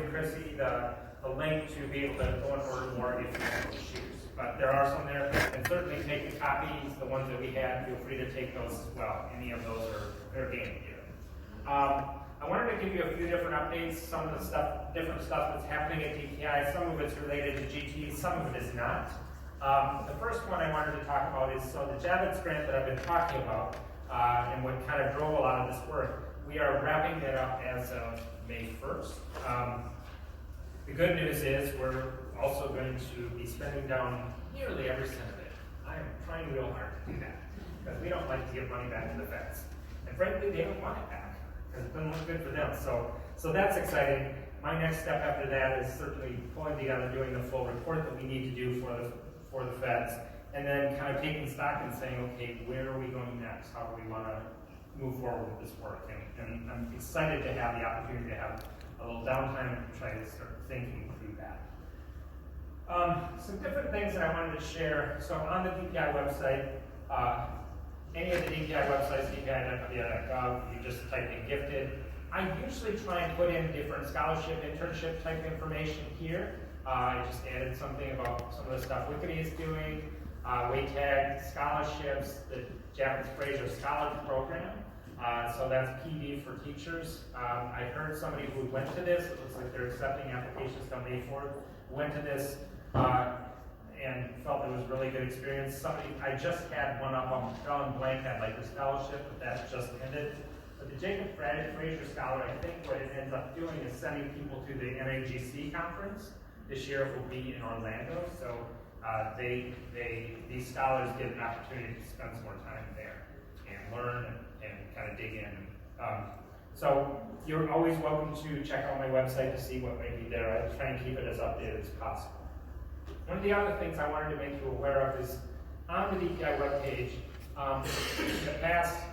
Chrissy the link to be able to go and order more if you want to choose. But there are some there, and certainly take the copies, the ones that we had, feel free to take those as well. Any of those are fair game here. I wanted to give you a few different updates, some of the stuff, different stuff that's happening at DPI. Some of it's related to GT, some of it is not. The first one I wanted to talk about is, so the Javits grant that I've been talking about, and what kind of drove a lot of this work, we are wrapping that up as of May 1st. The good news is we're also going to be spending down nearly every cent of it. I am trying real hard to do that, because we don't like to give money back to the feds. And frankly, they don't want it back, because it doesn't look good for them. So that's exciting. My next step after that is certainly pulling together, doing the full report that we need to do for the feds, and then kind of taking stock and saying, okay, where are we going next? How do we want to move forward with this work? And I'm excited to have the opportunity to have a little downtime and try to start thinking through that. Some different things that I wanted to share. So on the DPI website, any of the DPI websites, dpi.gov, you just type in gifted. I usually try and put in different scholarship, internship type information here. I just added something about some of the stuff Wickedy is doing, WATAG scholarships, the Javits Fraser Scholar Program. So that's PD for teachers. I heard somebody who went to this, it looks like they're accepting applications till May 4th, went to this and felt it was a really good experience. I just had one up on John Blank, had like this fellowship, but that just ended. But the Jacob Fraser Scholar, I think what it ends up doing is sending people to the NAGC conference. This year it will be in Orlando, so these scholars get an opportunity to spend some more time there and learn and kind of dig in. So you're always welcome to check out my website to see what may be there. I try and keep it as updated as possible. One of the other things I wanted to make you aware of is on the DPI webpage, in the past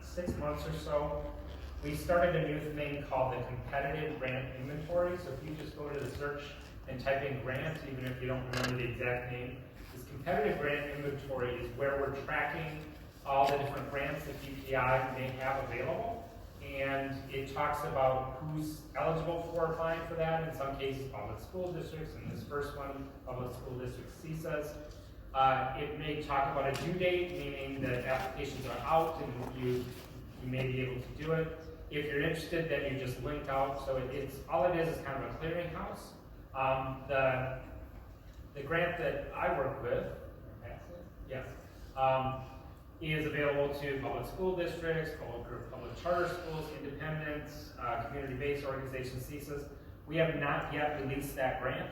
6 months or so, we started a new thing called the Competitive Grant Inventory. So if you just go to the search and type in grant, even if you don't remember the exact name, this Competitive Grant Inventory is where we're tracking all the different grants that DPI may have available. And it talks about who's eligible for applying for that. In some cases, public school districts. In this first one, public school district CSAs. It may talk about a due date, meaning that applications are out and you may be able to do it. If you're interested, then you just link out. So it's all it is kind of a clearinghouse. The grant that I work with, yes, is available to public school districts, public charter schools, independents, community-based organizations, CSAs. We have not yet released that grant.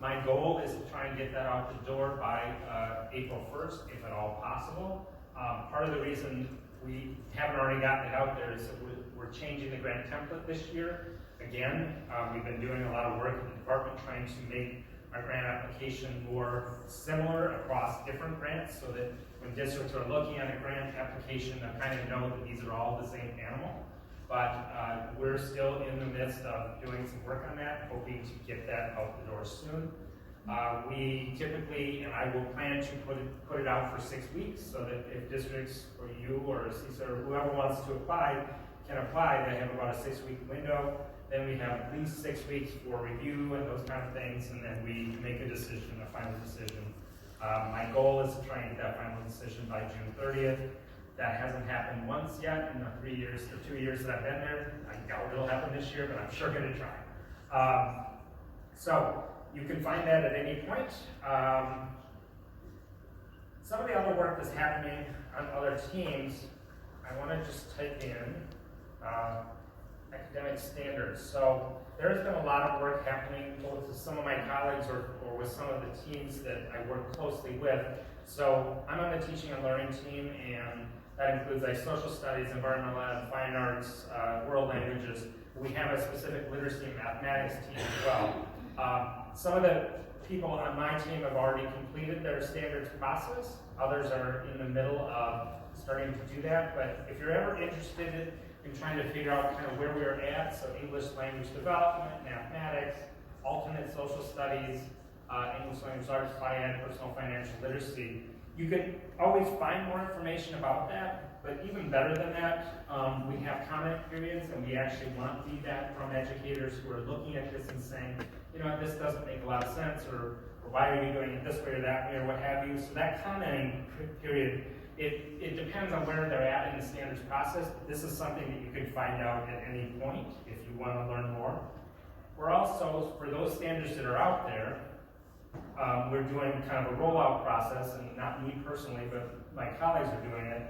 My goal is to try and get that out the door by April 1st, if at all possible. Part of the reason we haven't already gotten it out there is that we're changing the grant template this year. Again, we've been doing a lot of work in the department trying to make our grant application more similar across different grants so that when districts are looking at a grant application, they kind of know that these are all the same animal. But we're still in the midst of doing some work on that, hoping to get that out the door soon. We typically, and I will plan to put it out for 6 weeks so that if districts or you or CISA or whoever wants to apply can apply, they have about a 6-week window. Then we have at least 6 weeks for review and those kind of things, and then we make a decision, a final decision. My goal is to try and get that final decision by June 30th. That hasn't happened once yet in the 2 years that I've been there. I doubt it'll happen this year, but I'm sure going to try. So you can find that at any point. Some of the other work that's happening on other teams, I want to just type in academic standards. So there's been a lot of work happening both with some of my colleagues or with some of the teams that I work closely with. So I'm on the teaching and learning team, and that includes like social studies, environmental ed, fine arts, world languages. We have a specific literacy and mathematics team as well. Some of the people on my team have already completed their standards process. Others are in the middle of starting to do that. But if you're ever interested in trying to figure out kind of where we're at, so English language development, mathematics, alternate social studies, English language arts, FIAD, personal financial literacy, you can always find more information about that But even better than that, we have comment periods, and we actually want feedback from educators who are looking at this and saying, you know, this doesn't make a lot of sense, or why are you doing it this way or that way, or what have you. So that commenting period, it depends on where they're at in the standards process. This is something that you can find out at any point if you want to learn more. We're also, for those standards that are out there, we're doing kind of a rollout process, and not me personally, but my colleagues are doing it.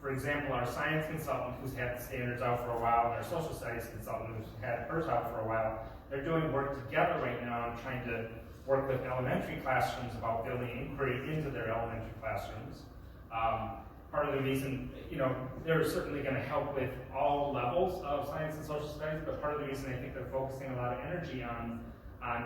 For example, our science consultant who's had the standards out for a while, and our social studies consultant who's had hers out for a while, they're doing work together right now on trying to work with elementary classrooms about building inquiry into their elementary classrooms. Part of the reason, you know, they're certainly going to help with all levels of science and social studies, but part of the reason I think they're focusing a lot of energy on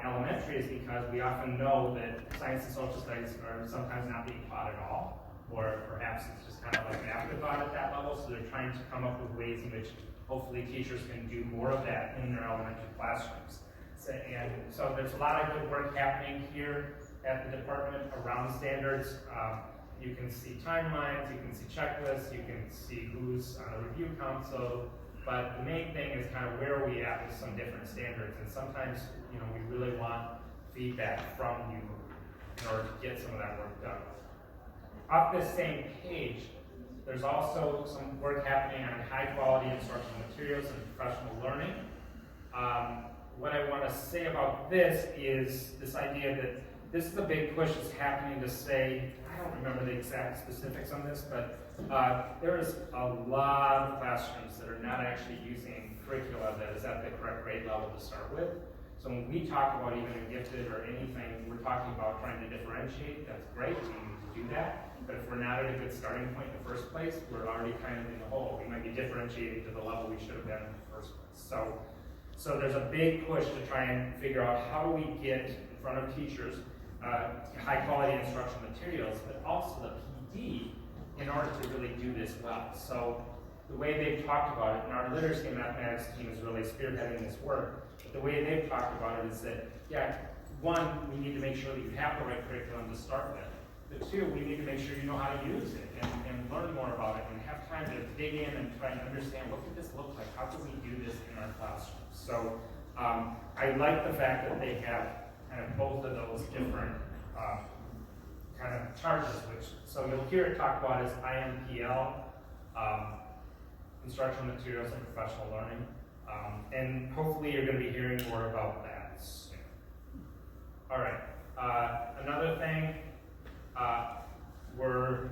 elementary is because we often know that science and social studies are sometimes not being taught at all, or perhaps it's just kind of like an afterthought at that level, so they're trying to come up with ways in which hopefully teachers can do more of that in their elementary classrooms. So there's a lot of good work happening here at the department around standards. You can see timelines, you can see checklists, you can see who's on the review council, but the main thing is kind of where are we at with some different standards, and sometimes, you know, we really want feedback from you in order to get some of that work done. Off this same page, there's also some work happening on high quality instructional materials and professional learning. What I want to say about this is this idea that this is a big push that's happening to say, I don't remember the exact specifics on this, but there is a lot of classrooms that are not actually using curricula that is at the correct grade level to start with. So when we talk about even a gifted or anything, we're talking about trying to differentiate. That's great, we need to do that. But if we're not at a good starting point in the first place, we're already kind of in the hole. We might be differentiating to the level we should have been in the first place. So there's a big push to try and figure out how do we get in front of teachers high quality instructional materials, but also the PD in order to really do this well. So the way they've talked about it, and our literacy and mathematics team is really spearheading this work, but the way they've talked about it is that, yeah, one, we need to make sure that you have the right curriculum to start with. But two, we need to make sure you know how to use it and learn more about it and have time to dig in and try and understand what could this look like, how can we do this in our classrooms. So I like the fact that they have kind of both of those different kind of charges, so you'll hear it talked about as IMPL, instructional materials and professional learning, and hopefully you're going to be hearing more about that soon. All right, another thing, we're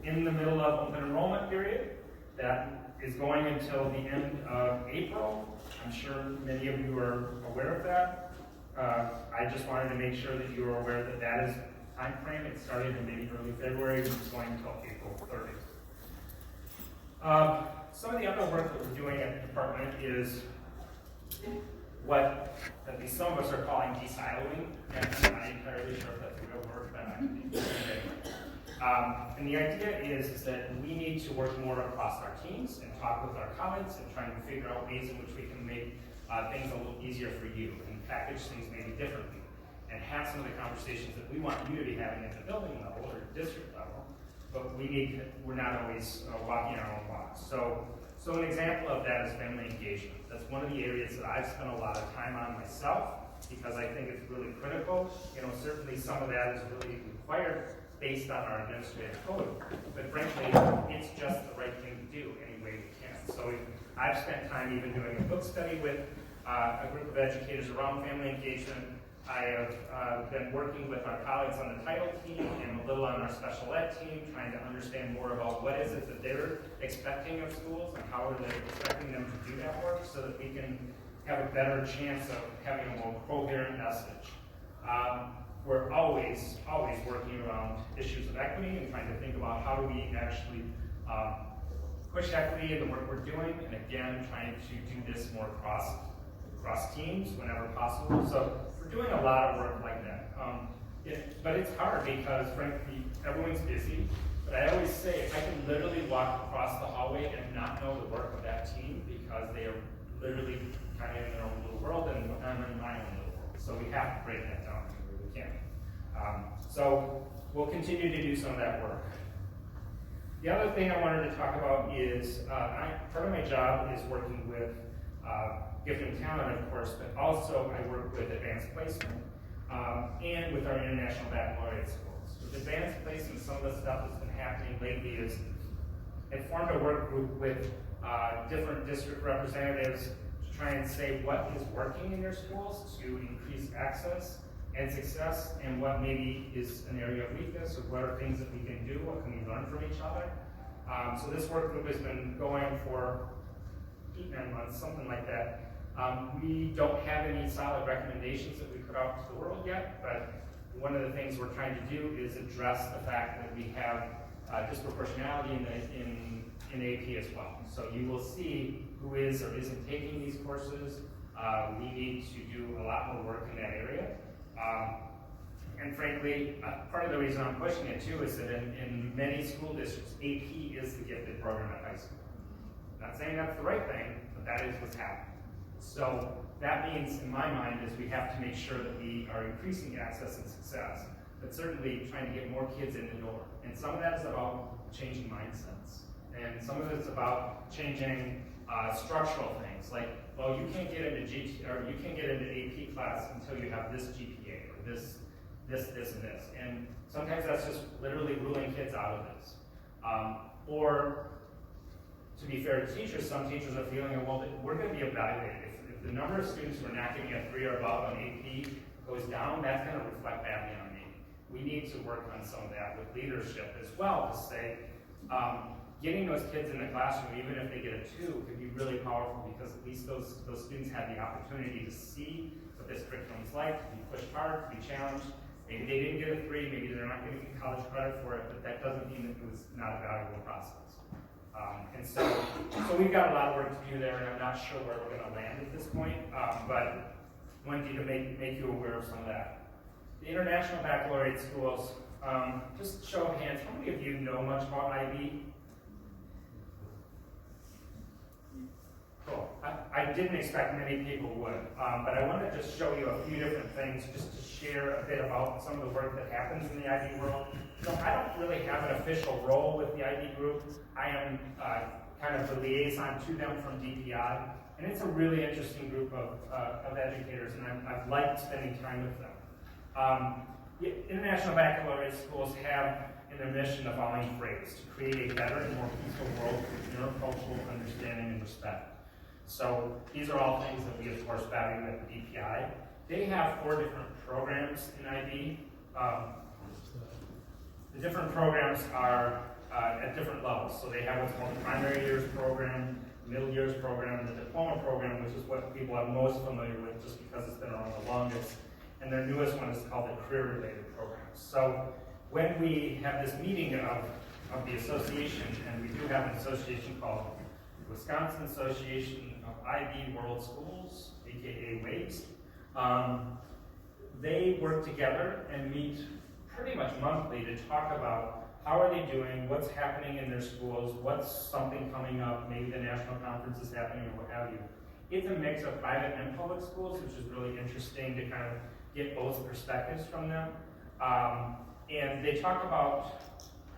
in the middle of open enrollment period. That is going until the end of April. I'm sure many of you are aware of that. I just wanted to make sure that you are aware that that is time frame. It started in maybe early February, and it's going until April 30th. Some of the other work that we're doing at the department is what at least some of us are calling de-siloing, and I'm not entirely sure if that's a real word, but and the idea is that we need to work more across our teams and talk with our colleagues and try and figure out ways in which we can make things a little easier for you and package things maybe differently and have some of the conversations that we want you to be having at the building level or district level, but we're not always walking our own walks. So an example of that is family engagement. That's one of the areas that I've spent a lot of time on myself because I think it's really critical. You know, certainly some of that is really required based on our administrative code, but frankly, it's just the right thing to do any way we can. So I've spent time even doing a book study with a group of educators around family engagement. I have been working with our colleagues on the title team and a little on our special ed team, trying to understand more about what is it that they're expecting of schools and how are they expecting them to do that work so that we can have a better chance of having a more coherent message. We're always working around issues of equity and trying to think about how do we actually push equity in the work we're doing, and again, trying to do this more across teams whenever possible. So we're doing a lot of work like that. But it's hard because, frankly, everyone's busy. But I always say, if I can literally walk across the hallway and not know the work of that team because they are literally kind of in their own little world, and I'm in my own little world. So we have to break that down where we can. So we'll continue to do some of that work. The other thing I wanted to talk about is, part of my job is working with gifted and talent, of course, but also I work with advanced placement and with our international baccalaureate schools. With advanced placement, some of the stuff that's been happening lately is I formed a work group with different district representatives to try and say what is working in your schools to increase access and success, and what maybe is an area of weakness, or what are things that we can do, what can we learn from each other. So this work group has been going for 8-9 months, something like that. We don't have any solid recommendations that we put out to the world yet, but one of the things we're trying to do is address the fact that we have disproportionality in AP as well. So you will see who is or isn't taking these courses. We need to do a lot more work in that area. And frankly, part of the reason I'm pushing it too is that in many school districts, AP is the gifted program at high school. Not saying that's the right thing, but that is what's happening. So that means, in my mind, is we have to make sure that we are increasing access and success, but certainly trying to get more kids in the door. And some of that is about changing mindsets. And some of it's about changing structural things, like, well, you can't get into you can't get into AP class until you have this GPA, or this, and this. And sometimes that's just literally ruling kids out of this. Or, to be fair to teachers, some teachers are feeling, well, we're going to be evaluated. If the number of students who are not getting a 3 or above on AP goes down, that's going to reflect badly on me. We need to work on some of that with leadership as well, to say, getting those kids in the classroom, even if they get a 2, could be really powerful, because at least those students have the opportunity to see what this curriculum is like, to be pushed hard, to be challenged. Maybe they didn't get a 3, maybe they're not getting college credit for it, but that doesn't mean that it was not a valuable process. And so we've got a lot of work to do there, and I'm not sure where we're going to land at this point, but I wanted to make you aware of some of that. The international baccalaureate schools, just show of hands, how many of you know much about IB? Cool. I didn't expect many people would, but I want to just show you a few different things just to share a bit about some of the work that happens in the IB world. So I don't really have an official role with the IB group. I am kind of the liaison to them from DPI, and it's a really interesting group of educators, and I've liked spending time with them. International baccalaureate schools have in their mission the following phrase: to create a better and more peaceful world with intercultural understanding and respect. So these are all things that we, of course, value at the DPI. They have 4 different programs in IB. The different programs are at different levels. So they have what's called the primary years program, middle years program, and the diploma program, which is what people are most familiar with just because it's been around the longest. And their newest one is called the career-related programs. So when we have this meeting of the association, and we do have an association called the Wisconsin Association of IB World Schools, aka WAIS, they work together and meet pretty much monthly to talk about how are they doing, what's happening in their schools, what's something coming up, maybe the national conference is happening or what have you. It's a mix of private and public schools, which is really interesting to kind of get both perspectives from them. And they talk about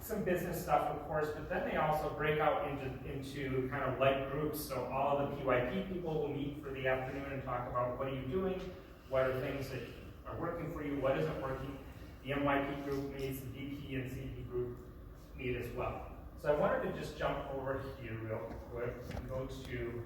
some business stuff, of course, but then they also break out into kind of light groups. So all of the PYP people will meet for the afternoon and talk about what are you doing, what are things that are working for you, what isn't working. The MYP group meets, the DP and CP group meet as well. So I wanted to just jump over here real quick and go to